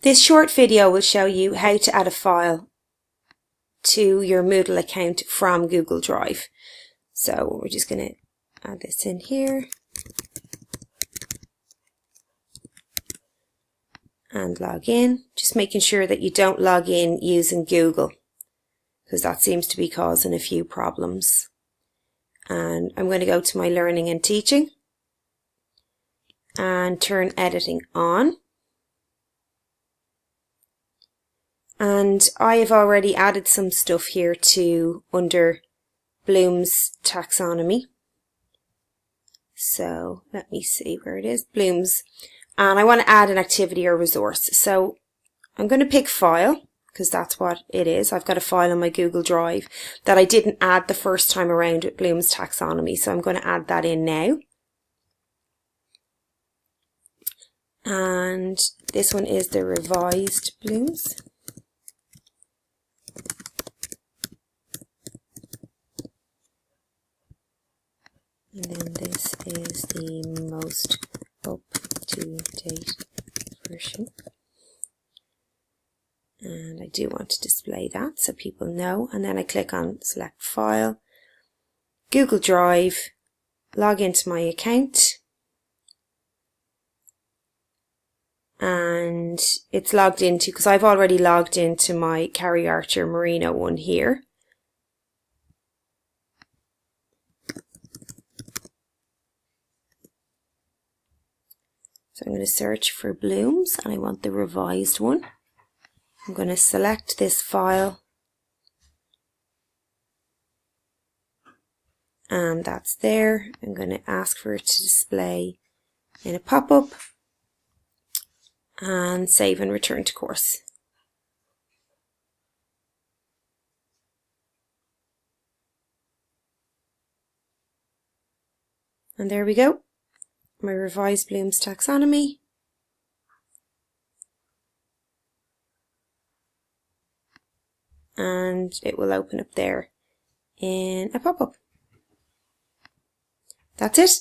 This short video will show you how to add a file to your Moodle account from Google Drive. So we're just going to add this in here and log in, just making sure that you don't log in using Google because that seems to be causing a few problems. And I'm going to go to my learning and teaching and turn editing on. And I have already added some stuff here to under Bloom's taxonomy. So let me see where it is, Bloom's. And I want to add an activity or resource. So I'm going to pick file because that's what it is. I've got a file on my Google Drive that I didn't add the first time around with Bloom's taxonomy. So I'm going to add that in now. And this one is the revised Bloom's. And then this is the most up-to-date version. And I do want to display that so people know. And then I click on select file, Google Drive, log into my account. And it's logged into, because I've already logged into my Carrie Archer Merino one here. So I'm going to search for Bloom's and I want the revised one. I'm going to select this file and that's there. I'm going to ask for it to display in a pop-up and save and return to course. And there we go. My revised Bloom's taxonomy. And it will open up there in a pop-up. That's it.